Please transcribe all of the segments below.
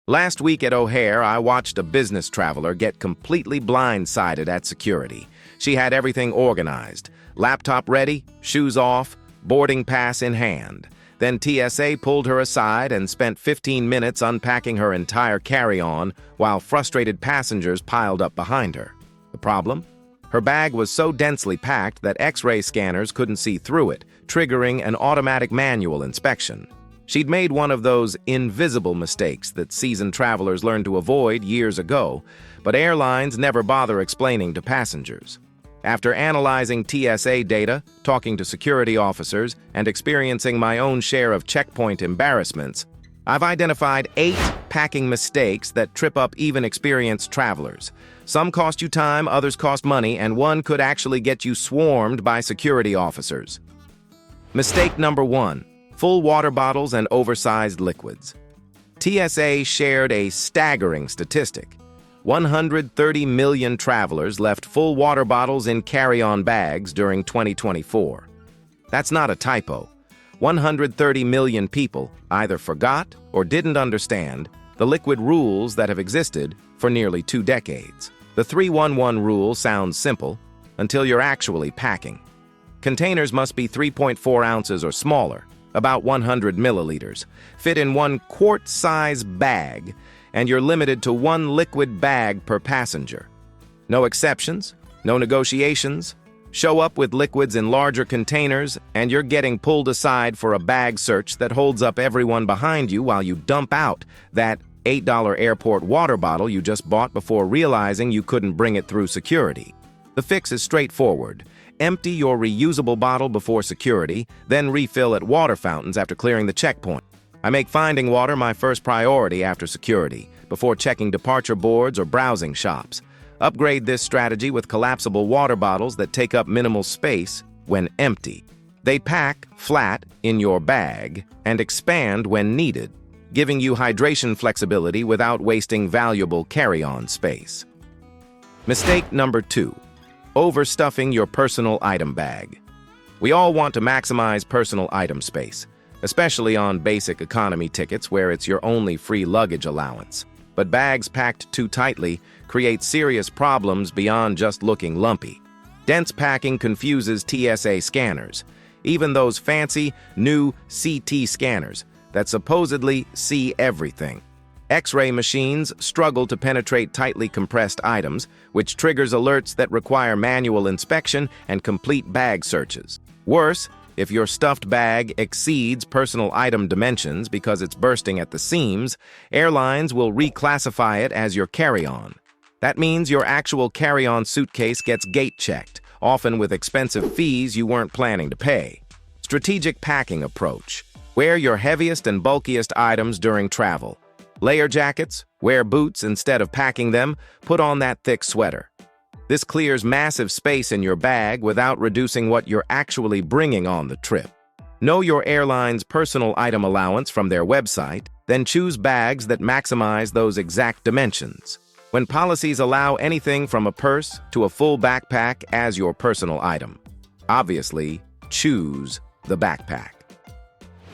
Last week at O'Hare, I watched a business traveler get completely blindsided at security. She had everything organized. Laptop ready, shoes off, boarding pass in hand. Then TSA pulled her aside and spent 15 minutes unpacking her entire carry-on while frustrated passengers piled up behind her. The problem? Her bag was so densely packed that X-ray scanners couldn't see through it, triggering an automatic manual inspection. She'd made one of those invisible mistakes that seasoned travelers learned to avoid years ago, but airlines never bother explaining to passengers. After analyzing TSA data, talking to security officers, and experiencing my own share of checkpoint embarrassments, I've identified 8 packing mistakes that trip up even experienced travelers. Some cost you time, others cost money, and one could actually get you swarmed by security officers. Mistake number 1. Full water bottles and oversized liquids. TSA shared a staggering statistic. 130 million travelers left full water bottles in carry-on bags during 2024. That's not a typo. 130 million people either forgot or didn't understand the liquid rules that have existed for nearly 2 decades. The 3-1-1 rule sounds simple until you're actually packing. Containers must be 3.4 ounces or smaller, about 100 milliliters, fit in 1 quart-size bag, and you're limited to 1 liquid bag per passenger. No exceptions, no negotiations. Show up with liquids in larger containers, and you're getting pulled aside for a bag search that holds up everyone behind you while you dump out that $8 airport water bottle you just bought before realizing you couldn't bring it through security. The fix is straightforward. Empty your reusable bottle before security, then refill at water fountains after clearing the checkpoint. I make finding water my first priority after security, before checking departure boards or browsing shops. Upgrade this strategy with collapsible water bottles that take up minimal space when empty. They pack flat in your bag and expand when needed, giving you hydration flexibility without wasting valuable carry-on space. Mistake number 2. Overstuffing your personal item bag. We all want to maximize personal item space, especially on basic economy tickets where it's your only free luggage allowance. But bags packed too tightly create serious problems beyond just looking lumpy. Dense packing confuses TSA scanners, even those fancy, new CT scanners that supposedly see everything. X-ray machines struggle to penetrate tightly compressed items, which triggers alerts that require manual inspection and complete bag searches. Worse, if your stuffed bag exceeds personal item dimensions because it's bursting at the seams, airlines will reclassify it as your carry-on. That means your actual carry-on suitcase gets gate-checked, often with expensive fees you weren't planning to pay. Strategic packing approach. Wear your heaviest and bulkiest items during travel. Layer jackets, wear boots instead of packing them, put on that thick sweater. This clears massive space in your bag without reducing what you're actually bringing on the trip. Know your airline's personal item allowance from their website, then choose bags that maximize those exact dimensions. When policies allow anything from a purse to a full backpack as your personal item, obviously, choose the backpack.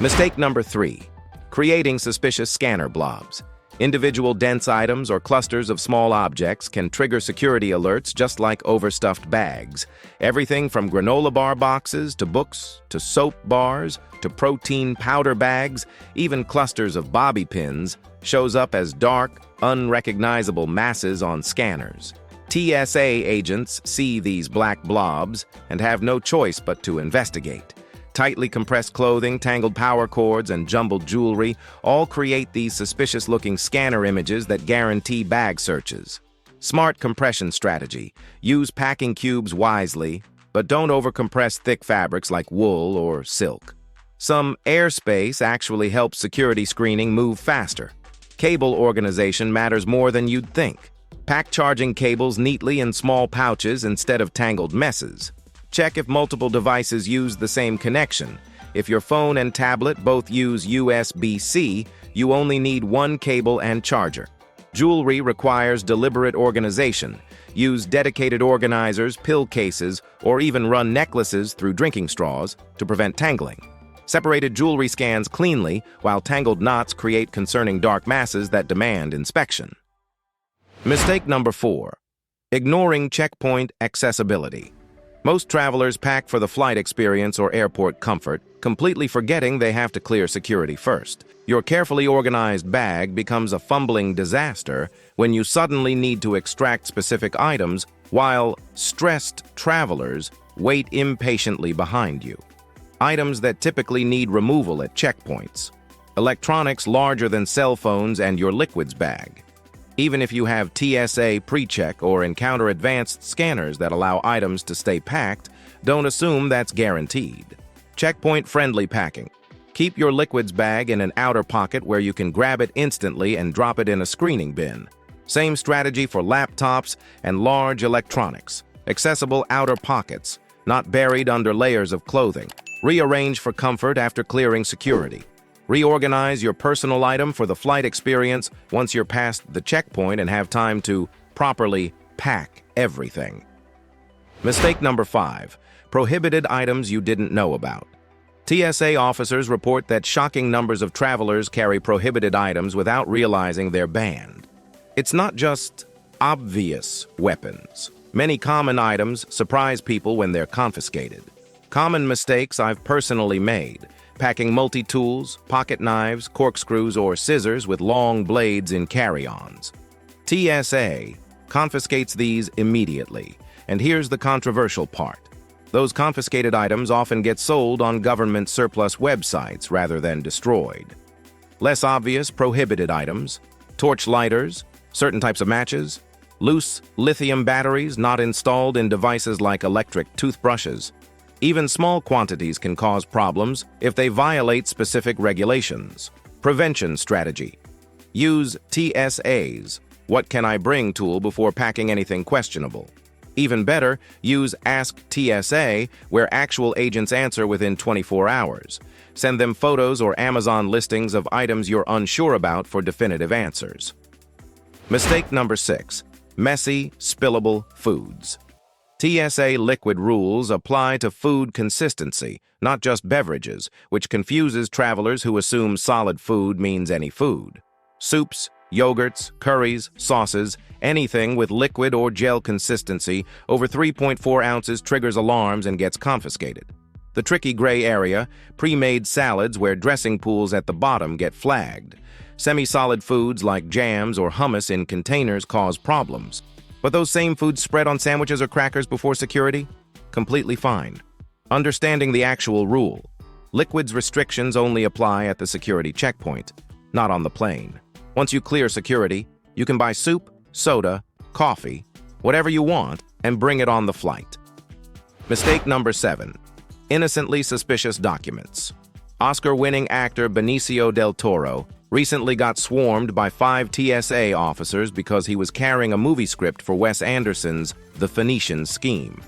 Mistake number 3. Creating suspicious scanner blobs. Individual dense items or clusters of small objects can trigger security alerts just like overstuffed bags. Everything from granola bar boxes to books to soap bars to protein powder bags, even clusters of bobby pins, shows up as dark, unrecognizable masses on scanners. TSA agents see these black blobs and have no choice but to investigate. Tightly compressed clothing, tangled power cords, and jumbled jewelry all create these suspicious-looking scanner images that guarantee bag searches. Smart compression strategy. Use packing cubes wisely, but don't overcompress thick fabrics like wool or silk. Some airspace actually helps security screening move faster. Cable organization matters more than you'd think. Pack charging cables neatly in small pouches instead of tangled messes. Check if multiple devices use the same connection. If your phone and tablet both use USB-C, you only need 1 cable and charger. Jewelry requires deliberate organization. Use dedicated organizers, pill cases, or even run necklaces through drinking straws to prevent tangling. Separated jewelry scans cleanly, while tangled knots create concerning dark masses that demand inspection. Mistake number 4. Ignoring checkpoint accessibility. Most travelers pack for the flight experience or airport comfort, completely forgetting they have to clear security first. Your carefully organized bag becomes a fumbling disaster when you suddenly need to extract specific items while stressed travelers wait impatiently behind you. Items that typically need removal at checkpoints. Electronics larger than cell phones and your liquids bag. Even if you have TSA pre-check or encounter advanced scanners that allow items to stay packed, don't assume that's guaranteed. Checkpoint-friendly packing. Keep your liquids bag in an outer pocket where you can grab it instantly and drop it in a screening bin. Same strategy for laptops and large electronics. Accessible outer pockets, not buried under layers of clothing. Rearrange for comfort after clearing security. Reorganize your personal item for the flight experience once you're past the checkpoint and have time to properly pack everything. Mistake number 5. Prohibited items you didn't know about. TSA officers report that shocking numbers of travelers carry prohibited items without realizing they're banned. It's not just obvious weapons. Many common items surprise people when they're confiscated. Common mistakes I've personally made. Packing multi-tools, pocket knives, corkscrews, or scissors with long blades in carry-ons. TSA confiscates these immediately. And here's the controversial part. Those confiscated items often get sold on government surplus websites rather than destroyed. Less obvious prohibited items, torch lighters, certain types of matches, loose lithium batteries not installed in devices like electric toothbrushes. Even small quantities can cause problems if they violate specific regulations. Prevention strategy. Use TSA's "What can I bring?" tool before packing anything questionable. Even better, use Ask TSA, where actual agents answer within 24 hours. Send them photos or Amazon listings of items you're unsure about for definitive answers. Mistake number 6. Messy, spillable foods. TSA liquid rules apply to food consistency, not just beverages, which confuses travelers who assume solid food means any food. Soups, yogurts, curries, sauces, anything with liquid or gel consistency over 3.4 ounces triggers alarms and gets confiscated. The tricky gray area, pre-made salads where dressing pools at the bottom get flagged. Semi-solid foods like jams or hummus in containers cause problems. But those same foods spread on sandwiches or crackers before security? Completely fine. Understanding the actual rule. Liquids restrictions only apply at the security checkpoint, not on the plane. Once you clear security, you can buy soup, soda, coffee, whatever you want, and bring it on the flight. Mistake number 7. Innocently suspicious documents. Oscar-winning actor Benicio del Toro recently got swarmed by 5 TSA officers because he was carrying a movie script for Wes Anderson's The Phoenician Scheme.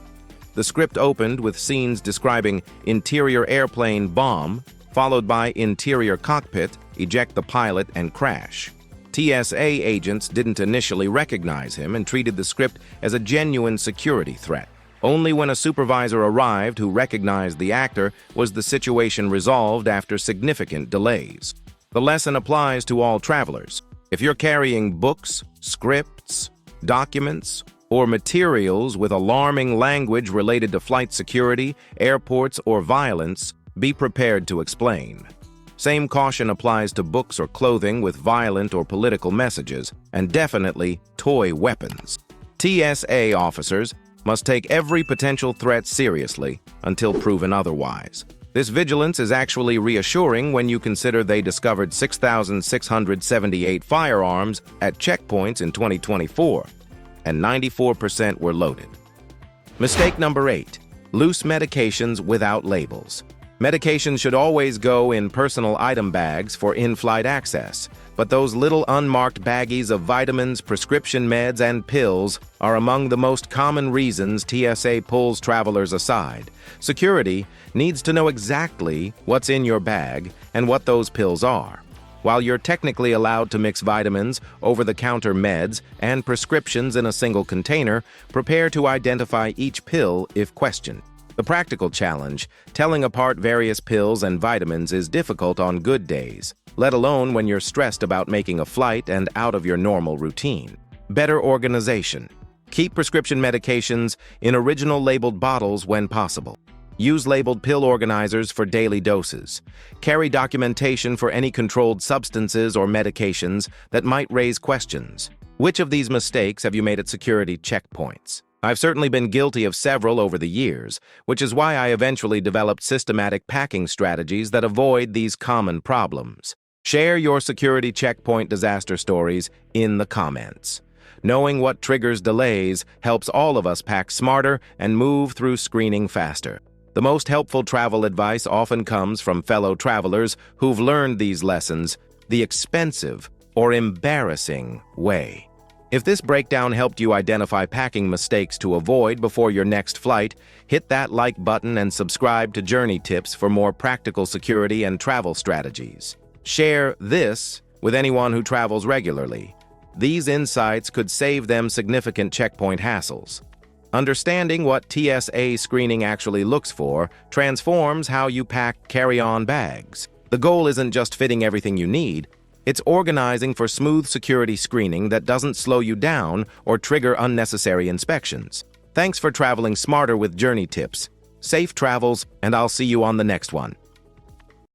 The script opened with scenes describing interior airplane bomb, followed by interior cockpit, eject the pilot, and crash. TSA agents didn't initially recognize him and treated the script as a genuine security threat. Only when a supervisor arrived who recognized the actor was the situation resolved after significant delays. The lesson applies to all travelers. If you're carrying books, scripts, documents, or materials with alarming language related to flight security, airports, or violence, be prepared to explain. Same caution applies to books or clothing with violent or political messages, and definitely toy weapons. TSA officers must take every potential threat seriously until proven otherwise. This vigilance is actually reassuring when you consider they discovered 6,678 firearms at checkpoints in 2024, and 94% were loaded. Mistake number 8. Loose medications without labels. Medications should always go in personal item bags for in-flight access, but those little unmarked baggies of vitamins, prescription meds, and pills are among the most common reasons TSA pulls travelers aside. Security needs to know exactly what's in your bag and what those pills are. While you're technically allowed to mix vitamins, over-the-counter meds, and prescriptions in a single container, prepare to identify each pill if questioned. The practical challenge, telling apart various pills and vitamins, is difficult on good days, let alone when you're stressed about making a flight and out of your normal routine. Better organization. Keep prescription medications in original labeled bottles when possible. Use labeled pill organizers for daily doses. Carry documentation for any controlled substances or medications that might raise questions. Which of these mistakes have you made at security checkpoints? I've certainly been guilty of several over the years, which is why I eventually developed systematic packing strategies that avoid these common problems. Share your security checkpoint disaster stories in the comments. Knowing what triggers delays helps all of us pack smarter and move through screening faster. The most helpful travel advice often comes from fellow travelers who've learned these lessons the expensive or embarrassing way. If this breakdown helped you identify packing mistakes to avoid before your next flight, hit that like button and subscribe to Journey Tips for more practical security and travel strategies. Share this with anyone who travels regularly. These insights could save them significant checkpoint hassles. Understanding what TSA screening actually looks for transforms how you pack carry-on bags. The goal isn't just fitting everything you need, it's organizing for smooth security screening that doesn't slow you down or trigger unnecessary inspections. Thanks for traveling smarter with Journey Tips. Safe travels, and I'll see you on the next one.